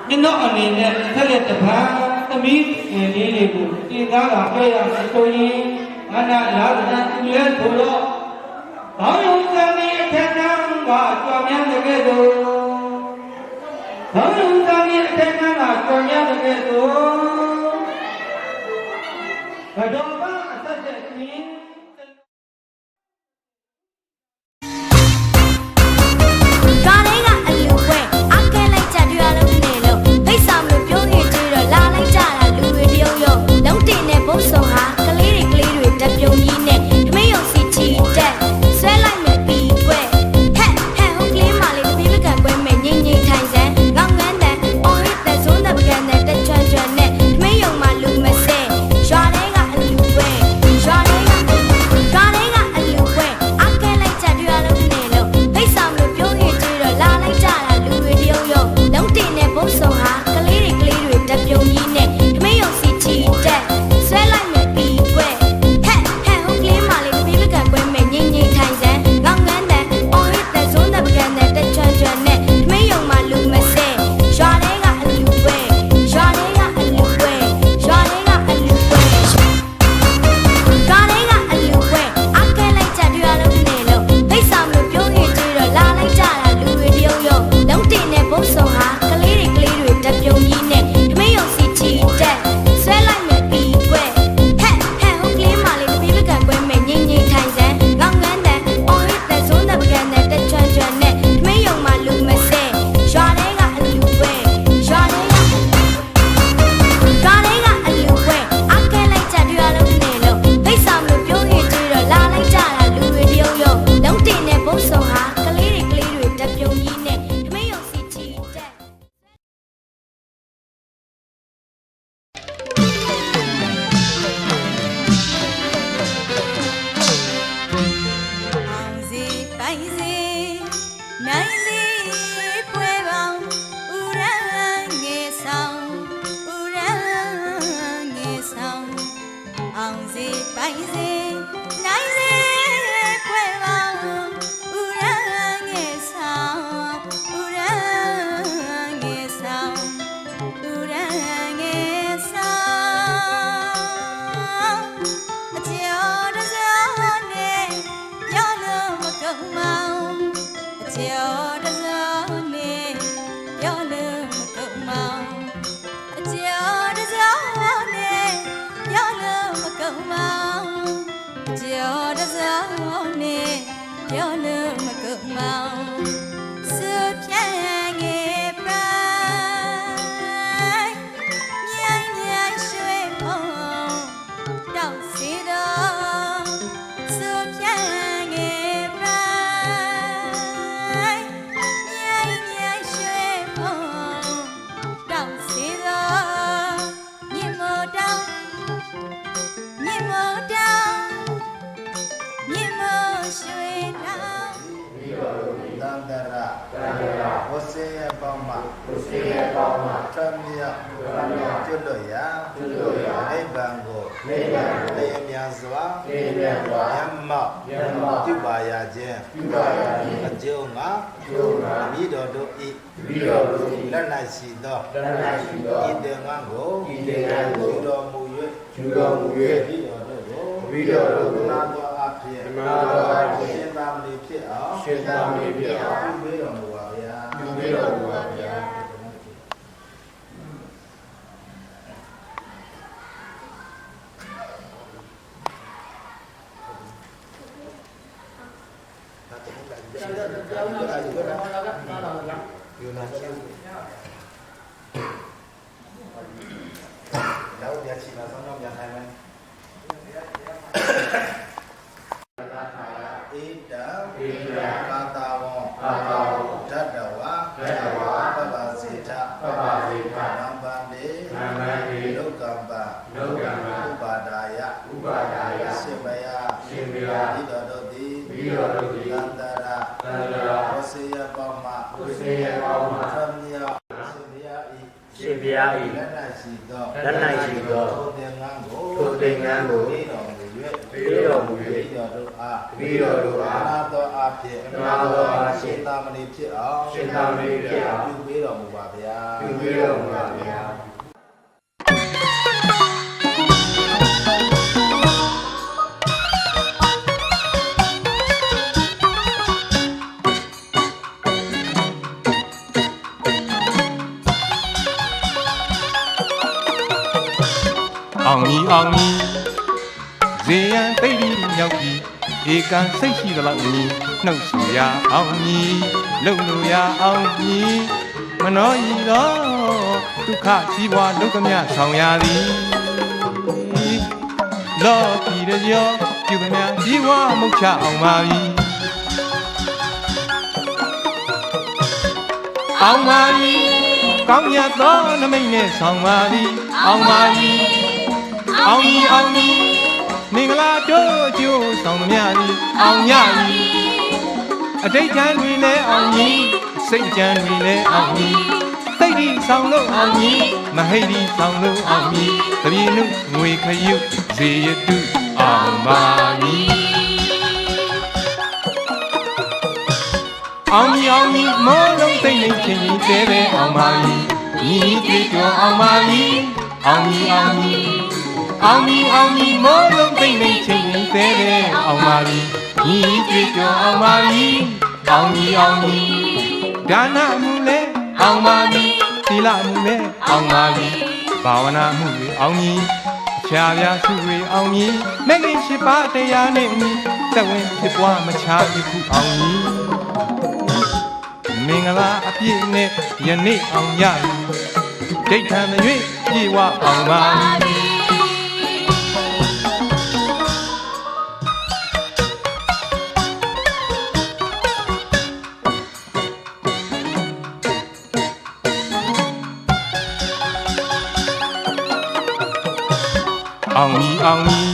ဒ ကျွန်တော်အနေနဲ့ဆက်လက်တပံသမီးလေးတွေကိုတင်ကားလာပြရမယ်ဆိုရင်ငါနာလာတဲ့သူရဲ့ဆိုတော့ဘောင်းလုံးစံနေအထက်တန်းကကြော်မြန်းတဲ့ကဲ့သို့ဘောင်းလုံးစံနေအထက်တန်းကကြော်မြန်းတဲ့ကဲ့သို့ဘတော်ဘာအသက်တဲ့ရှင်လက်နိုင်ရှိသောထိုသင်္ကန်းကို ပေးတော်မူ၍ပြီးတော်တို့အားပြီးတော်တို့အား နာတော်အားဖြင့် နာတော်အားဖြင့် ရှင်သာမဏေဖြစ်အောင် ရှင်သာမဏေဖြစ်အောင် ပြုပေးတော်မူပါဗျာ ပြုပေးတော်မူပါဗျာအောင်ကြီးအောင်ကြီးဇေယံတိတ်ဒီမြောက်ကြီးဧကံစိတ်ရှိသလောက်ကြီးနှုတ်ဆူရအောင်ကြီးလုံလို့ရအောင်ကြီးမနှောဤသောဒုက္ခကြီးပွားဒုက္ခမြဆောင်ရသည်လောကီရကြောပြုကမြကြီးပွားမုတ်ချအောင်ပါပြီအောင်ပါပြီကောင်းမြတ်သောနမိတ်နဲ့ဆောင်ပါသည်အောင်ပါပြီအောင်ကြီးအောင်ကြီးမင်္ဂလာတို့အကျိုးဆောင်သမျှသည်အောင်ရပြီအတိတ်ကံတွေလည်းအောင်ကြီးစိတ်ကြံတွေလည်းအောင်ကြီးသိတိဆောင်လို့အောင်ကြီးမဟိတိဆောင်လို့အောင်ကြီးတပြေနုငွေခရုဇေယတုအောင်ပါပြီအောင်ကြီးအောင်ကြီးမောလုံးသိမ့်နေချင်းကြီးတဲတဲ့အောင်ပါပြီညီကြွေးကြော်အောင်ပါပြီအောင်ကြီးအောင်ကြီးအောင်ကြီးအောင်ကြီးမောလုံးသိမ့်နေချင်းချင်းသေးတယ်အောင်ပါပြီညီကြွေးကြော်အောင်ပါပြီအောင်ကြီးအောင်ကြီးဒါနမှုလဲအောင်ပါပြီသီလမှုလဲအောင်ပါပြီဘာဝနာမှုတွေအောင်ကြီးဖြာပြစုတွေအောင်ကြီးမဂ္ဂင်၈ပါးတရားနဲ့အညီသက်ဝင်ဖြစ်ပွားမချယခုအောင်ကြီးမင်္ဂလာအပြည့်နဲ့ယနေ့အောင်ရပြီဒိဋ္ဌံမရွေ့ပြေဝအောင်ပါပြီအောင်ကြီးအောင်ကြီး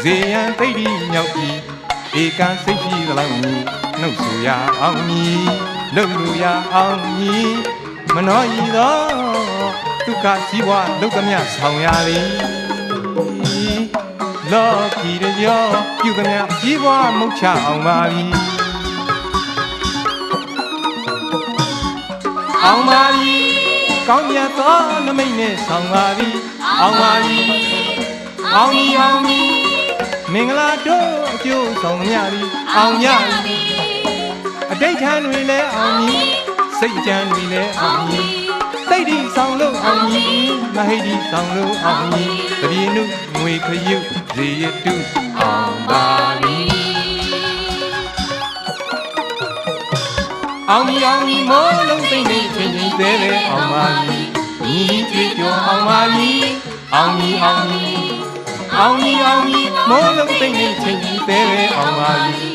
ဇေယံတိတ်ဒီမြောက်ကြီးဧကံစိတ်ရှိသလောက်ကြီးနှုတ်ဆူရအောင်ကြီးလုံလူရအောင်ကြီးမနှောဤသောဒုက္ခကြီးပွားဒုက္ခမြဆောင်ရသည်လောကီရကြောပြုကမြကြီးပွားမုတ်ချအောင်ပါပြီအောင်ပါပြီကောင်းမြတ်သောနမိတ်နဲ့ဆောင်ပါပြီအောင်ပါပြီအောင်ကြီးအောင်ကြီးမင်္ဂလာတို့အကျိုးဆောင်မြသည်အောင်ရပြီအတိတ်ထံတွေလည်းအောင်ကြီးစိတ်ကြံတွေလည်းအောင်ကြီးသိတိဆောင်လို့အောင်ကြီးမဟိတိဆောင်လို့အောင်ကြီးတပြေနုငွေခရုဇေယတုအောင်ပါပြီအောင်ကြီးအောင်ကြီးမောလုံးသိမ့်နေချင်းချင်းသေးတယ်အောင်ပါပြီညီကြွေးကြော်အောင်ပါပြီအောင်ကြီးအောင်ကြီးအောင်ကြီးအောင်ကြီးမောလုံးသိမ့်နေချင်းချင်းသေးတယ်အောင်ပါပြီ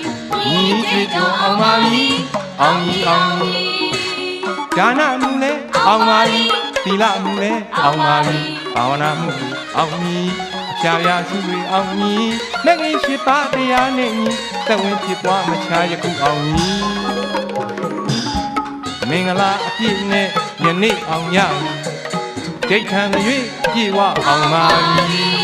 ညီကြွေးကြော်အောင်ပါပြီအောင်ကြီးအောင်ကြီးဒါနမှုလဲအောင်ပါပြီသီလမှုလဲအောင်ပါပြီဘာဝနာမှုအောင်ပြီဖြာပြစုတွေအောင်ပြီမဂ္ဂင်၈ပါးတရားနဲ့ညီသက်ဝင်ဖြစ်ပွားမချယခုအောင်ပြီမင်္ဂလာအပြည့်နဲ့ယနေ့အောင်ရပြီဒိဋ္ဌံမရွေ့ပြေဝအောင်ပါပြီ